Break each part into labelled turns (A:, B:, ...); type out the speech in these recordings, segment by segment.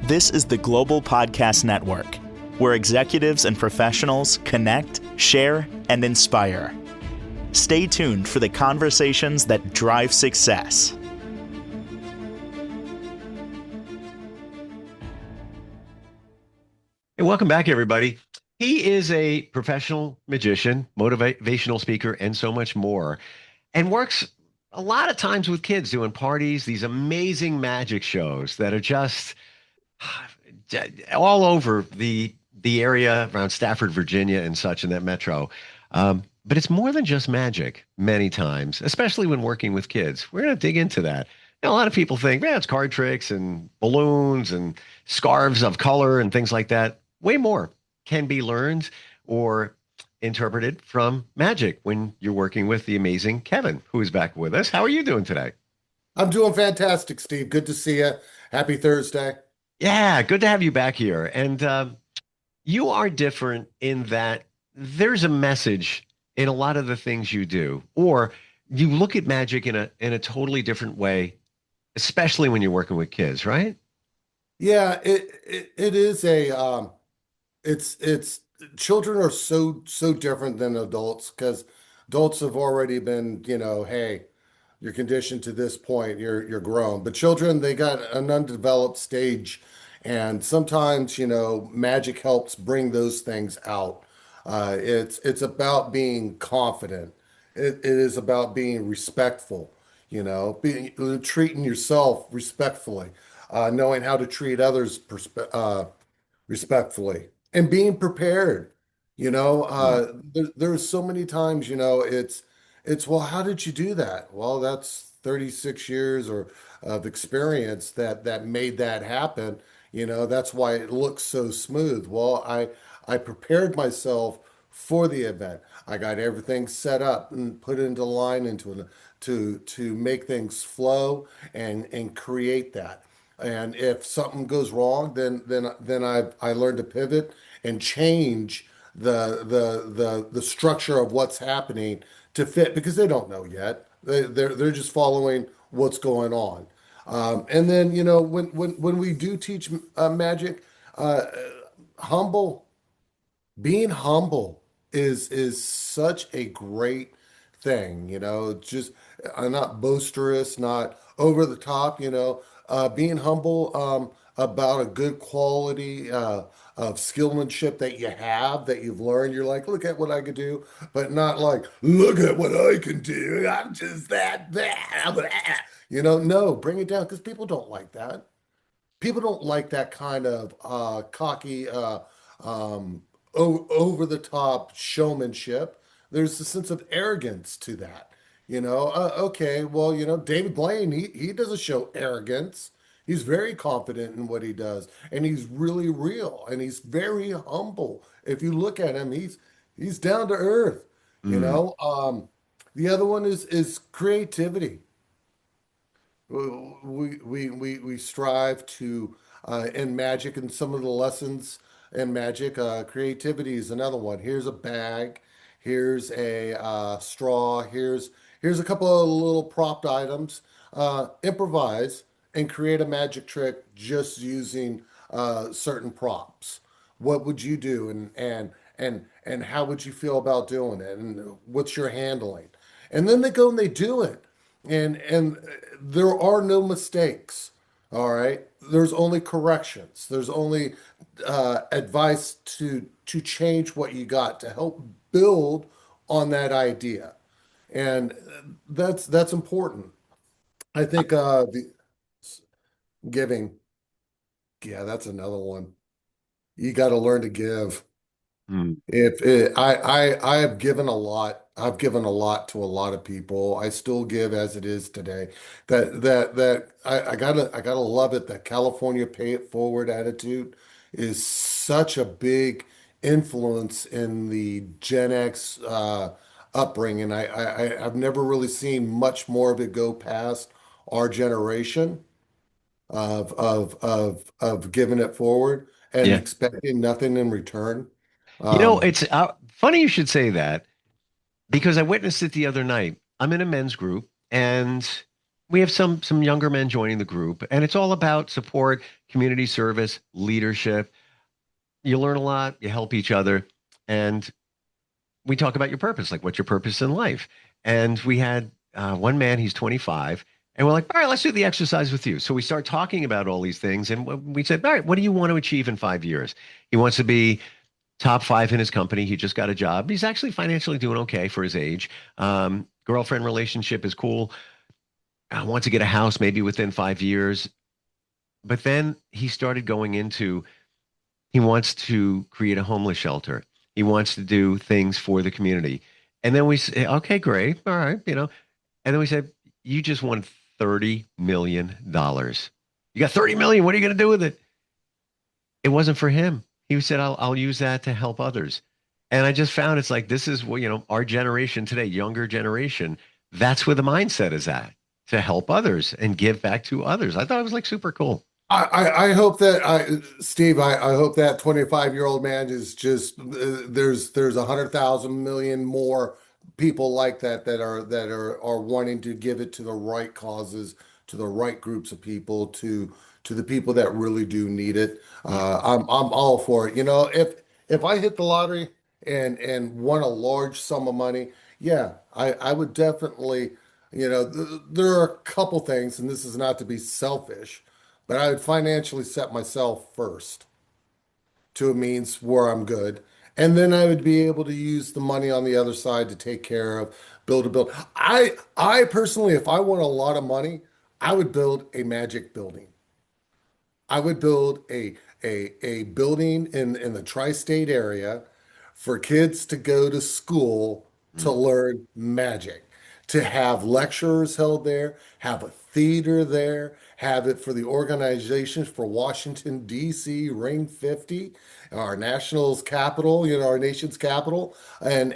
A: This is the Global Podcast Network, where executives and professionals connect, share, and inspire. Stay tuned for the conversations that drive success.
B: Hey, welcome back, everybody. He is a professional magician, motivational speaker, and so much more, and works a lot of times with kids doing parties, these amazing magic shows that are just all over the area around Stafford, Virginia, and such in that metro. But it's more than just magic many times, especially when working with kids. We're going to dig into that. A lot of people think, man, it's card tricks and balloons and scarves of color and things like that. Way more can be learned or interpreted from magic when you're working with the amazing Kevin, who is back with us. How are you doing today?
C: I'm doing fantastic, Steve. Good to see you. Happy Thursday.
B: Yeah, good to have you back here. And you are different in that there's a message in a lot of the things you do, or you look at magic in a totally different way, especially when you're working with kids, right?
C: Yeah, it is it's children are so different than adults because adults have already been, hey, you're conditioned to this point, you're grown. But children, they got an undeveloped stage, and sometimes, magic helps bring those things out. It's about being confident. It is about being respectful, being treating yourself respectfully, knowing how to treat others respectfully, and being prepared.
B: Mm.
C: There's so many times, it's well, how did you do that? Well, that's 36 years or of experience that made that happen. That's why it looks so smooth. Well, I prepared myself for the event. I got everything set up and put into line to make things flow and create that. And if something goes wrong, then I learned to pivot and change the structure of what's happening to fit because they don't know yet. They're just following what's going on. And then when we do teach magic, uh, humble being humble is such a great thing, just not boisterous, not over the top, being humble about a good quality of skillmanship that you have, that you've learned. You're like, look at what I could do, but not like, look at what I can do. I'm just that bad. No, bring it down because people don't like that. People don't like that kind of cocky, over the top showmanship. There's a sense of arrogance to that. Okay, well, David Blaine, he doesn't show arrogance. He's very confident in what he does, and he's really real, and he's very humble. If you look at him, he's down to earth. You
B: Mm.
C: know, um, the other one is creativity. We strive to in magic, and some of the lessons in magic, creativity is another one. Here's a bag, here's a straw, here's a couple of little propped items. Improvise and create a magic trick just using certain props. What would you do, and how would you feel about doing it, and what's your handling? And then they go and they do it, and there are no mistakes. All right, there's only corrections. There's only advice to change what you got to help build on that idea, and that's important. I think the giving, yeah, that's another one. You got to learn to give.
B: Mm.
C: If it, I have given a lot. I've given a lot to a lot of people. I still give as it is today. I gotta love it. That California pay it forward attitude is such a big influence in the Gen X upbringing. I've never really seen much more of it go past our generation of giving it forward and
B: Yeah.
C: expecting nothing in return. Um,
B: It's funny you should say that because I witnessed it the other night. I'm in a men's group, and we have some younger men joining the group, and it's all about support, community service, leadership. You learn a lot, you help each other, and we talk about your purpose, like what's your purpose in life. And we had one man, he's 25, and we're like, all right, let's do the exercise with you. So we start talking about all these things, and we said, all right, what do you want to achieve in 5 years? He wants to be top five in his company. He just got a job. He's actually financially doing okay for his age. Girlfriend relationship is cool. I want to get a house maybe within 5 years. But then he started going into, he wants to create a homeless shelter. He wants to do things for the community. And then we say, okay, great. All right. And then we said, you just won $30 million. You got 30 million. What are you going to do with it? It wasn't for him. He said, I'll use that to help others. And I just found it's like, this is what, our generation today, younger generation, that's where the mindset is at, to help others and give back to others. I thought it was like super cool.
C: I hope that Steve, I hope that 25-year-old man is just there's 100,000 million more people like that that are wanting to give it to the right causes, to the right groups of people, to the people that really do need it. I'm all for it. If I hit the lottery and won a large sum of money, yeah, I would definitely, there are a couple things, and this is not to be selfish, but I would financially set myself first to a means where I'm good. And then I would be able to use the money on the other side to take care of, build a build. I personally, if I won a lot of money, I would build a magic building. I would build a building in the tri-state area for kids to go to school to
B: Mm.
C: learn magic, to have lectures held there, have a theater there, have it for the organizations for Washington, D.C., Ring 50, our national's capital, our nation's capital, and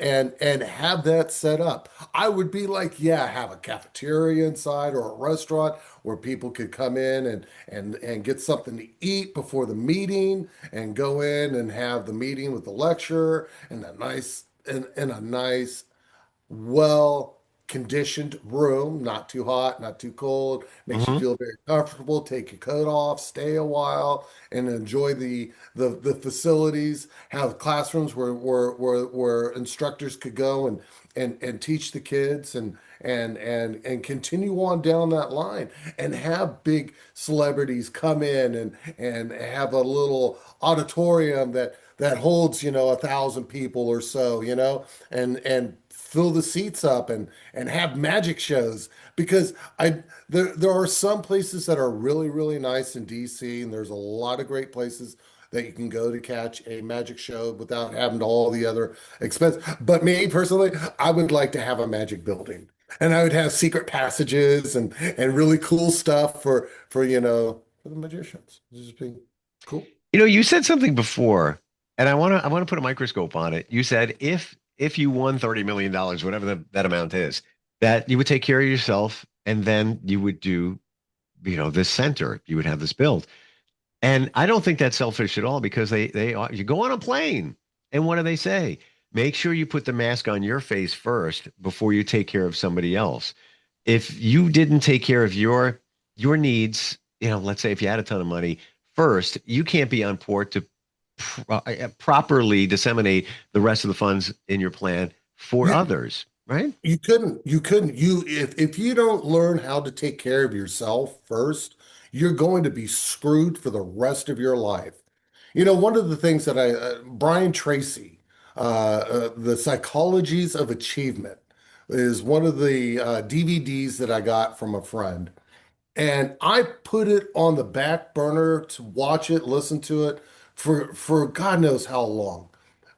C: have that set up. I would be like, yeah, have a cafeteria inside or a restaurant where people could come in and get something to eat before the meeting and go in and have the meeting with the lecturer and a nice well conditioned room, not too hot, not too cold, makes you
B: Hmm.
C: feel very comfortable. Take your coat off, stay a while, and enjoy the facilities. Have classrooms where instructors could go and teach the kids and continue on down that line and have big celebrities come in and have a little auditorium that holds 1,000 people or so, and fill the seats up and have magic shows because there are some places that are really really nice in DC, and there's a lot of great places that you can go to catch a magic show without having all the other expense. But me personally, I would like to have a magic building, and I would have secret passages and really cool stuff for the magicians. Just be cool.
B: You said something before, and I want to put a microscope on it. You said if you won $30 million, whatever that amount is, that you would take care of yourself and then you would do, this center, you would have this built. And I don't think that's selfish at all because you go on a plane and what do they say? Make sure you put the mask on your face first before you take care of somebody else. If you didn't take care of your needs, let's say if you had a ton of money first, you can't be on port to properly disseminate the rest of the funds in your plan for
C: You
B: others, right?
C: if you don't learn how to take care of yourself first, you're going to be screwed for the rest of your life. One of the things that Brian Tracy, The Psychologies of Achievement, is one of the DVDs that I got from a friend. And I put it on the back burner to watch it, listen to it for God knows how long.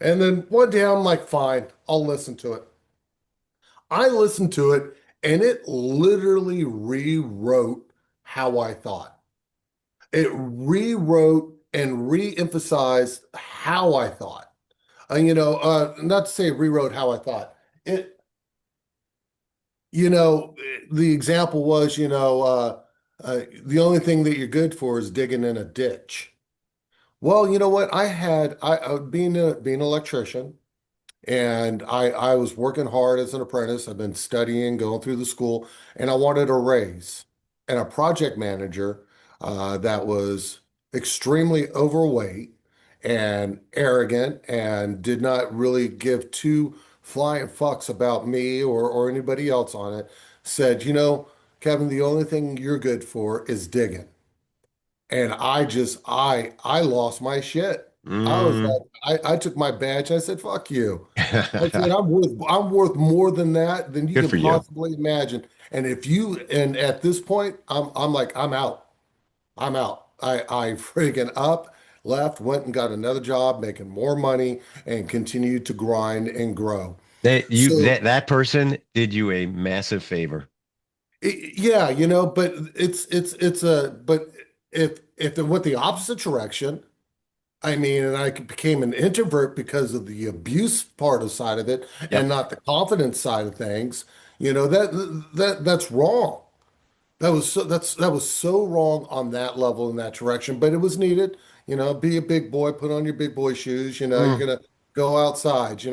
C: And then one day I'm like, fine, I'll listen to it. I listened to it and it literally rewrote how I thought. It rewrote and re-emphasized how I thought. Not to say rewrote how I thought. The example was, the only thing that you're good for is digging in a ditch. Well, you know what? Being an electrician, And I was working hard as an apprentice. I've been studying, going through the school, and I wanted a raise. And a project manager that was extremely overweight and arrogant and did not really give two flying fucks about me or anybody else on it said, Kevin, the only thing you're good for is digging. And I lost my shit. I was
B: Mm.
C: like, I took my badge. I said, fuck you. I said, I'm worth more than that than you
B: Good
C: can
B: for you.
C: possibly imagine. And at this point, I'm like, I'm out. I'm out. I freaking up, left, went and got another job, making more money, and continued to grind and grow. So
B: That person did you a massive favor.
C: yeah, but but if it went the opposite direction, I mean, and I became an introvert because of the abuse part of side of it and
B: Yep.
C: not the confidence side of things. That's wrong. That was so wrong on that level in that direction, but it was needed. Be a big boy, put on your big boy shoes. You're
B: Mm.
C: gonna go outside.
B: You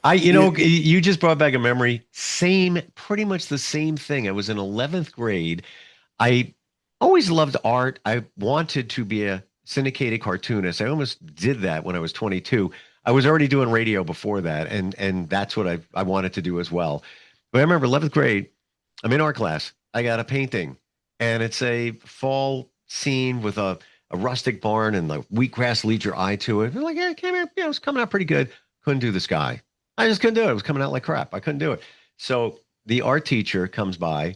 C: It,
B: you just brought back a memory. Pretty much the same thing. I was in 11th grade. I always loved art. I wanted to be a syndicated cartoonist. I almost did that when I was 22. I was already doing radio before that, and that's what I wanted to do as well. But I remember 11th grade, I'm in art class. I got a painting, and it's a fall scene with a rustic barn, and the wheatgrass leads your eye to it. I'm like, yeah, it came out, it was coming out pretty good. Couldn't do the sky. I just couldn't do it. It was coming out like crap. I couldn't do it. So the art teacher comes by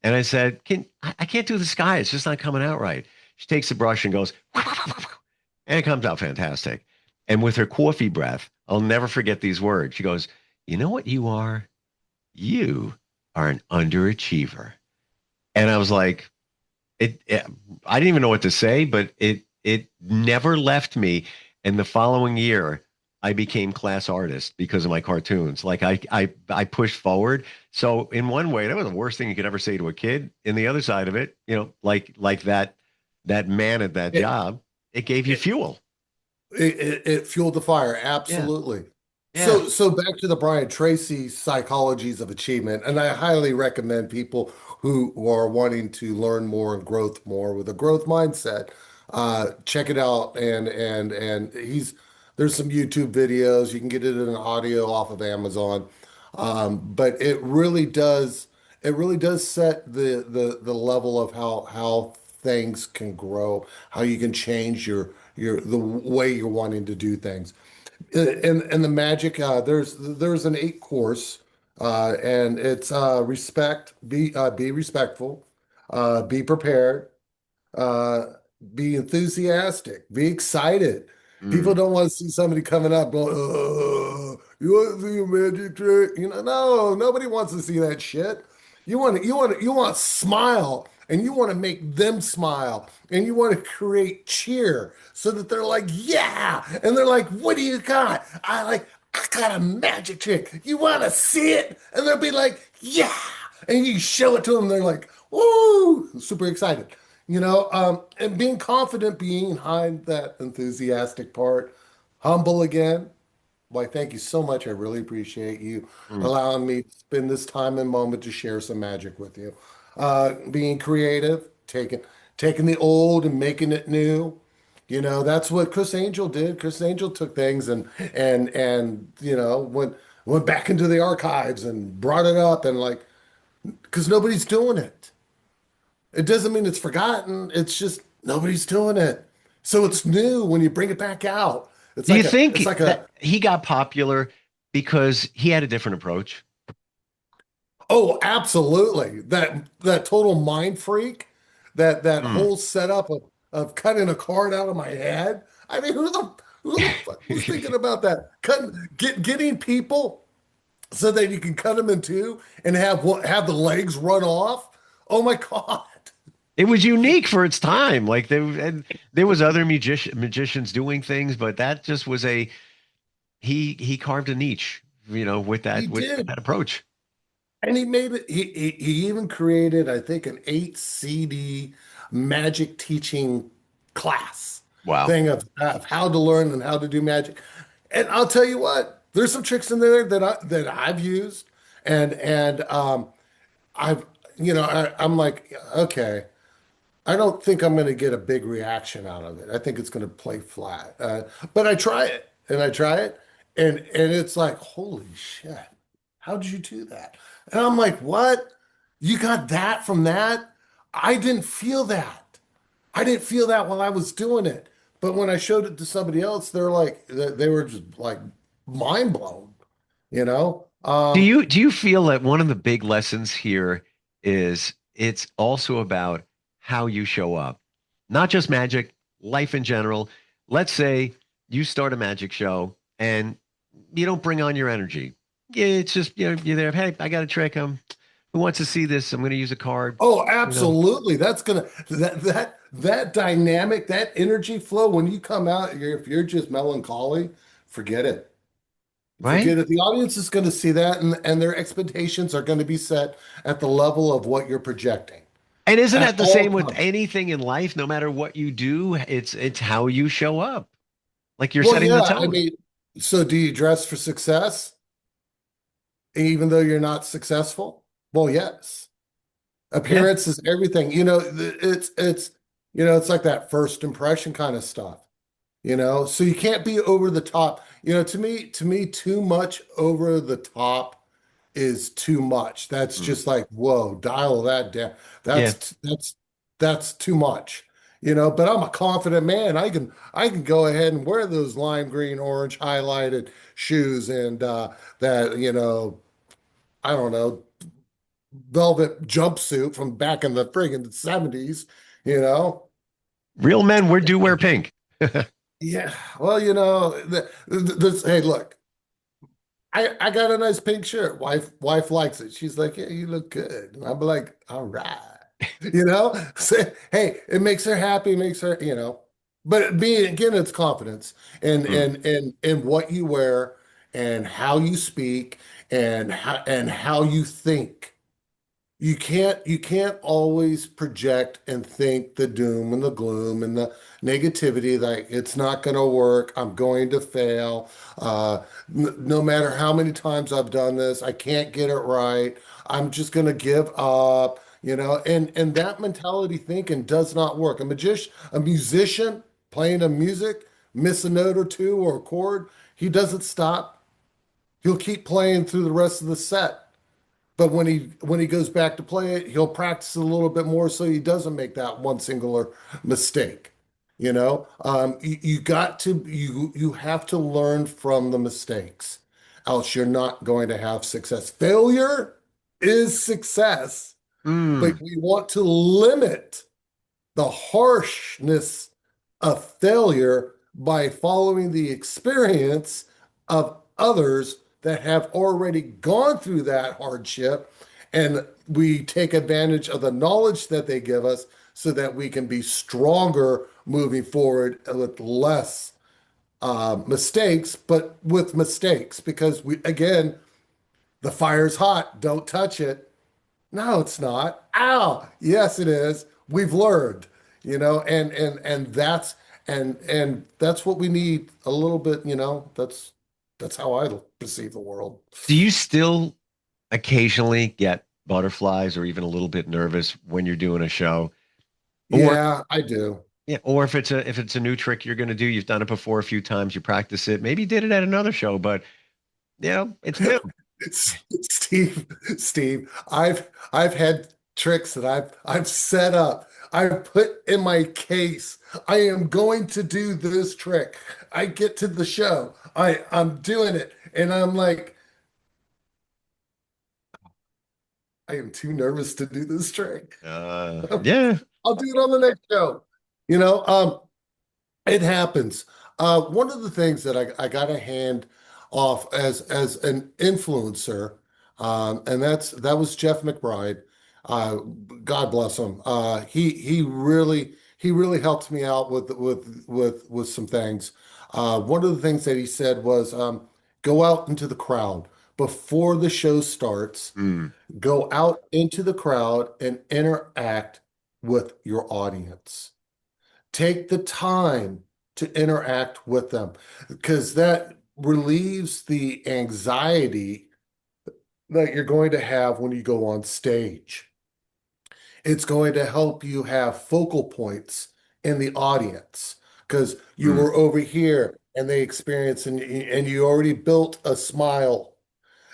B: and I said, I can't do the sky. It's just not coming out right. She takes the brush and goes, and it comes out fantastic. And with her coffee breath, I'll never forget these words. She goes, you know what you are? You are an underachiever. And I was like, it I didn't even know what to say, but it never left me. And the following year, I became class artist because of my cartoons. Like I pushed forward. So in one way, that was the worst thing you could ever say to a kid. In the other side of it, like that man at that
C: it,
B: job, it gave you
C: it,
B: fuel.
C: it fueled the fire,
B: Yeah.
C: absolutely.
B: Yeah.
C: So back to the Brian Tracy psychologies of achievement, and I highly recommend people who are wanting to learn more and growth more with a growth mindset. Check it out, and there's some YouTube videos. You can get it in audio off of Amazon, but it really does set the level of how things can grow, how you can change the way you're wanting to do things. And the magic, there's an 8 course, and it's be respectful, be prepared, uh, be enthusiastic, be excited. People
B: Mm.
C: don't want to see somebody coming up going, you want to see a magic trick? No, nobody wants to see that shit. You want to smile, and you want to make them smile, and you want to create cheer so that they're like, yeah, and they're like, what do you got? I got a magic trick. You want to see it? And they'll be like, yeah, and you show it to them. They're like, woo, super excited. And being confident behind that enthusiastic part, humble again. Why, thank you so much. I really appreciate you
B: Mm.
C: allowing me to spend this time and moment to share some magic with you. Being creative, taking the old and making it new. That's what Chris Angel did. Chris Angel took things and went back into the archives and brought it up and like because nobody's doing it. It doesn't mean it's forgotten. It's just nobody's doing it. So it's new when you bring it back out. It's
B: Do you
C: like a, it's
B: think
C: like
B: that
C: a,
B: he got popular because he had a different approach?
C: oh, absolutely. That total mind freak, that
B: Mm.
C: whole setup of cutting a card out of my head. I mean, who the fuck was thinking about that? Getting people so that you can cut them in two and have the legs run off. Oh my God.
B: It was unique for its time. Like there was other magicians doing things, but that just was he carved a niche, with
C: He
B: that
C: did.
B: approach.
C: And he made it, he even created, I think, an 8 CD magic teaching class
B: Wow.
C: thing of how to learn and how to do magic. And I'll tell you what, There's some tricks in there that I've used, and I've I'm like, okay, I don't think I'm going to get a big reaction out of it. I think it's going to play flat. But I try it and I try it, and it's like, holy shit, how did you do that? And I'm like, what? You got that from that? I didn't feel that. I didn't feel that while I was doing it. But when I showed it to somebody else, they're like, they were just like mind blown, you know?
B: Do you feel that one of the big lessons here is it's also about how you show up? Not just magic, life in general. Let's say you start a magic show and you don't bring on your energy. Yeah, it's just, you're there. Hey, I got a trick. Who wants to see this? I'm going to use a card.
C: Oh,
B: You know,
C: absolutely. That's gonna that dynamic, that energy flow when you come out, if you're just melancholy, forget it.
B: right?
C: Forget it. The audience is going to see that, and their expectations are going to be set at the level of what you're projecting
B: And isn't
C: at
B: that the
C: all
B: same with
C: times.
B: anything in life? No matter what you do, it's how you show up. Like you're
C: Well,
B: setting the
C: yeah, I
B: tone.
C: mean, so do you dress for success even though you're not successful? Well, yes.
B: Yeah.
C: Appearance is everything. It's like that first impression kind of stuff. So you can't be over the top. To me, too much over the top is too much. That's
B: Mm.
C: just like, whoa, dial that down.
B: Yeah.
C: That's too much. But I'm a confident man. I can go ahead and wear those lime green, orange highlighted shoes and that, I don't know, velvet jumpsuit from back in the friggin' 70s, you know?
B: Real men do wear pink.
C: Yeah, well, hey, look, I got a nice pink shirt. Wife likes it. She's like, yeah, you look good. And I'm like, all right. Say, hey, it makes her happy, makes her, but being again, it's confidence and
B: Mm.
C: and what you wear and how you speak and how you think. You can't always project and think the doom and the gloom and the negativity, like it's not going to work, I'm going to fail. No matter how many times I've done this, I can't get it right. I'm just going to give up, and that mentality thinking does not work. A musician playing a music, miss a note or two or a chord, he doesn't stop. He'll keep playing through the rest of the set. But when he goes back to play it, he'll practice a little bit more so he doesn't make that one singular mistake. You have to learn from the mistakes, else you're not going to have success. Failure is success, but
B: Mm.
C: we want to limit the harshness of failure by following the experience of others that have already gone through that hardship. And we take advantage of the knowledge that they give us so that we can be stronger moving forward with less mistakes, but with mistakes. Because again, the fire's hot, don't touch it. No, it's not. Ow. Yes, it is. We've learned, and that's what we need a little bit, that's how I perceive the world.
B: Do you still occasionally get butterflies or even a little bit nervous when you're doing a show? Or
C: Yeah, I do.
B: yeah, or if it's a new trick you're going to do, you've done it before a few times, you practice it. Maybe you did it at another show, but it's new.
C: Steve, I've had tricks that I've set up. I've put in my case. I am going to do this trick. I get to the show. I'm doing it, and I'm like, I am too nervous to do this trick.
B: Yeah.
C: I'll do it on the next show. You know, it happens. One of the things that I got to hand off as an influencer, and that was Jeff McBride. Uh, God bless him. He really helped me out with some things. One of the things that he said was, go out into the crowd before the show starts.
B: Mm.
C: Go out into the crowd and interact with your audience. Take the time to interact with them because that relieves the anxiety that you're going to have when you go on stage. It's going to help you have focal points in the audience because you
B: Mm.
C: were over here and they experience and you already built a smile.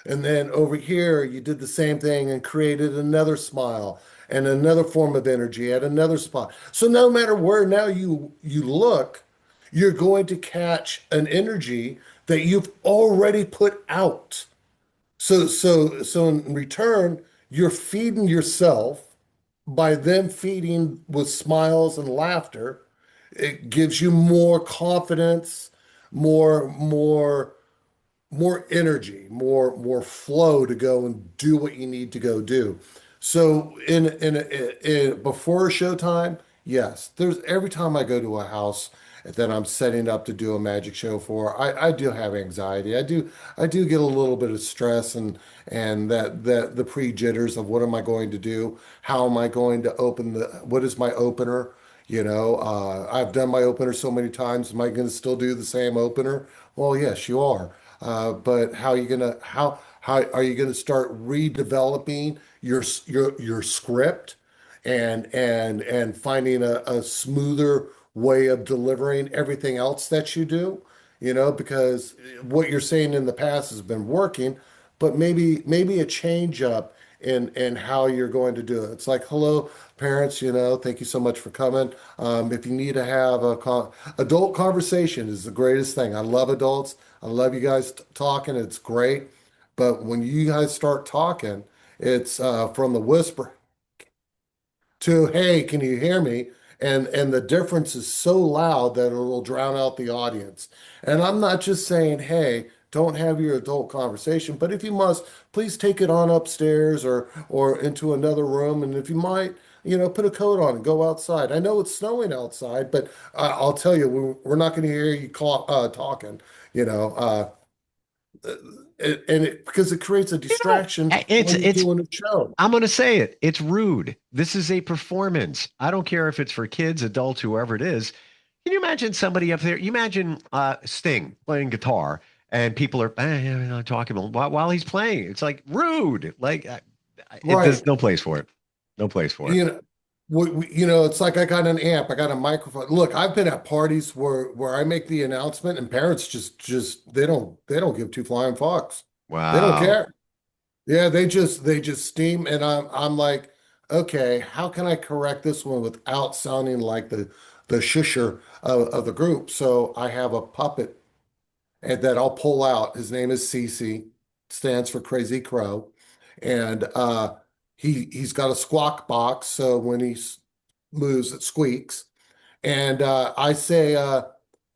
C: And then over here, you did the same thing and created another smile and another form of energy at another spot. So no matter where now you look, you're going to catch an energy that you've already put out. So in return, you're feeding yourself by them feeding with smiles and laughter. It gives you more confidence, more more energy, more flow to go and do what you need to go do. So before showtime, yes, there's every time I go to a house that I'm setting up to do a magic show for, I do have anxiety. I do get a little bit of stress and that the pre-jitters of what am I going to do? How am I going to open what is my opener? I've done my opener so many times. Am I going to still do the same opener? Well, yes, you are. But how are you gonna start redeveloping your script and finding a smoother way of delivering everything else that you do? Because what you're saying in the past has been working, but maybe a change up in how you're going to do it. It's like, hello, parents, thank you so much for coming. If you need to have adult conversation is the greatest thing. I love adults. I love you guys talking. It's great. But when you guys start talking, it's from the whisper to, hey, can you hear me? And the difference is so loud that it'll drown out the audience. And I'm not just saying, hey, don't have your adult conversation, but if you must, please take it on upstairs or into another room. And if you might, put a coat on and go outside. I know it's snowing outside, but I'll tell you, we're not going to hear you talking, you know. Because it creates a
B: You know,
C: distraction
B: it's
C: while you're
B: it's
C: doing a show.
B: I'm going to say it. It's rude. This is a performance. I don't care if it's for kids, adults, whoever it is. Can you imagine somebody up there? You imagine Sting playing guitar and people are talking while he's playing. It's like rude. Like there's
C: Right.
B: no place for it. No place for it.
C: You know, it's like I got an amp, I got a microphone. Look, I've been at parties where I make the announcement and parents just they don't give two flying fucks. They don't
B: Wow.
C: care. Yeah, they just steam and I'm like, okay, how can I correct this one without sounding like the shusher of the group? So I have a puppet and that I'll pull out. His name is Cece, stands for Crazy Crow, and he's got a squawk box, so when he moves, it squeaks. And I say,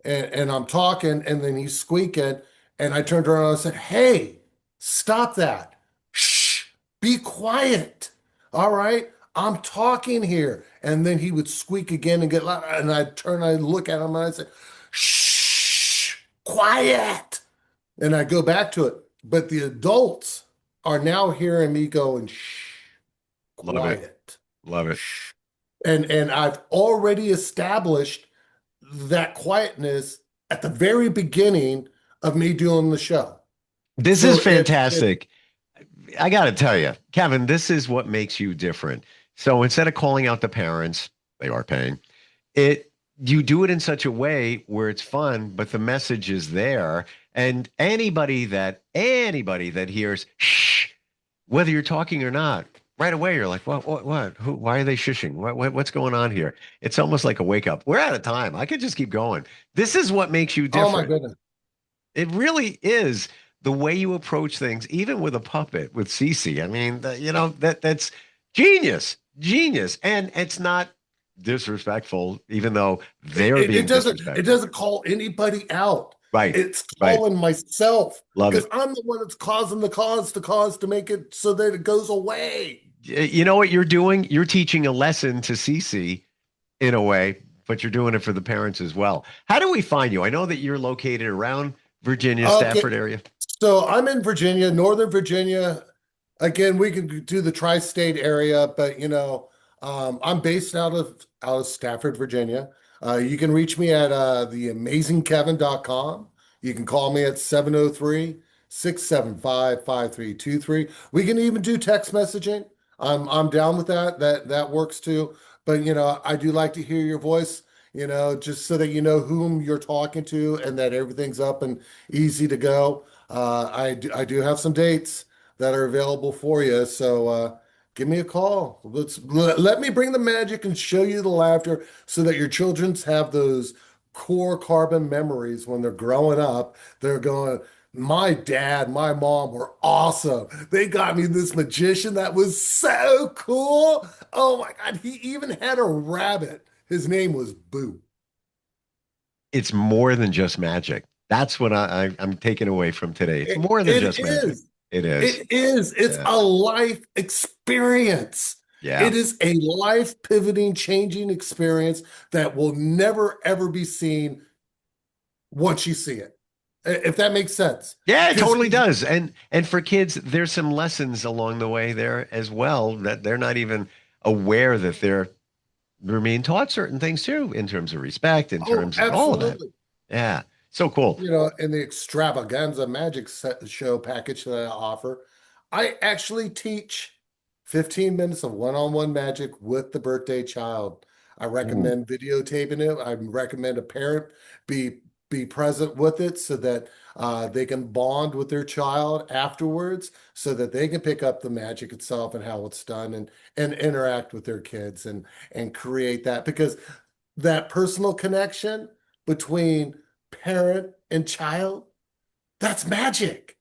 C: and I'm talking, and then he's squeaking, and I turned around and I said, "Hey, stop that! Shh, be quiet. All right." I'm talking here. And then he would squeak again and get loud. And I'd turn, I'd look at him and I'd say, shh, quiet. And I go back to it. But the adults are now hearing me going, shh,
B: Love it.
C: quiet.
B: Love it.
C: Shh. And I've already established that quietness at the very beginning of me doing the show.
B: This is
C: So it
B: fantastic. I got to tell you, Kevin, this is what makes you different. So instead of calling out the parents, they are paying it. You do it in such a way where it's fun, but the message is there. And anybody that hears shh, whether you're talking or not, right away you're like, what? Who? Why are they shushing? What's going on here? It's almost like a wake up. We're out of time. I could just keep going. This is what makes you
C: oh my
B: different.
C: goodness.
B: It really is the way you approach things, even with a puppet with Cece. I mean, that's genius, genius, and it's not disrespectful, even though they're
C: It
B: being
C: doesn't
B: disrespectful.
C: doesn't call anybody out.
B: Right,
C: It's
B: right.
C: calling myself
B: Love
C: because
B: it.
C: I'm the one that's causing the cause to make it so that it goes away.
B: You know what you're doing? You're teaching a lesson to Cece in a way, but you're doing it for the parents as well. How do we find you? I know that you're located around Virginia,
C: Okay,
B: Stafford area.
C: so I'm in Virginia, Northern Virginia. Again, we could do the tri-state area, but I'm based out of Stafford, Virginia. You can reach me at theamazingkevin.com. You can call me at 703-675-5323. We can even do text messaging. I'm down with that. That works too. But I do like to hear your voice, just so that you know whom you're talking to and that everything's up and easy to go. I do have some dates that are available for you. So give me a call. Let me bring the magic and show you the laughter so that your children's have those core carbon memories when they're growing up. They're going, my dad, my mom were awesome. They got me this magician that was so cool. Oh my God. He even had a rabbit. His name was Boo.
B: It's more than just magic. That's what I'm taking away from today. It's
C: It,
B: more than
C: it
B: just magic.
C: is.
B: It is.
C: It is. It's
B: Yeah.
C: a life experience.
B: Yeah.
C: It is a life pivoting, changing experience that will never, ever be seen once you see it. If that makes sense.
B: Yeah, it
C: Because
B: totally does. And for kids, there's some lessons along the way there as well that they're not even aware that they're being taught certain things too, in terms of respect, in
C: oh,
B: terms of all of that.
C: absolutely.
B: Yeah. So cool.
C: In the extravaganza magic show package that I offer, I actually teach 15 minutes of one-on-one magic with the birthday child. I
B: Ooh,
C: recommend videotaping it. I recommend a parent be be present with it so that they can bond with their child afterwards, so that they can pick up the magic itself and how it's done and interact with their kids and create that because that personal connection between parent and child, that's magic.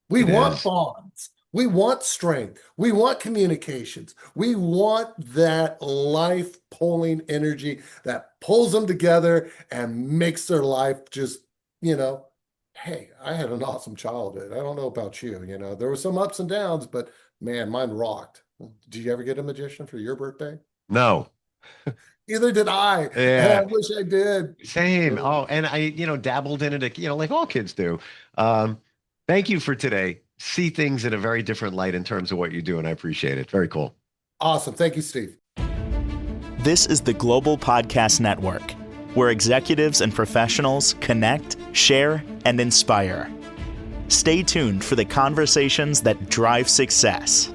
C: We
B: it
C: want
B: is.
C: bonds. We want strength. We want communications. We want that life pulling energy that pulls them together and makes their life just, you know, hey, I had an awesome childhood. I don't know about you, there were some ups and downs, but man, mine rocked. Did you ever get a magician for your birthday?
B: No.
C: Either did I, and I
B: Yeah.
C: wish I did.
B: Same. Oh, and I, dabbled in it, like all kids do. Um, Thank you for today. See things in a very different light in terms of what you do, and I appreciate it. Very cool.
C: Awesome. Thank you, Steve.
A: This is the Global Podcast Network, where executives and professionals connect, share, and inspire. Stay tuned for the conversations that drive success.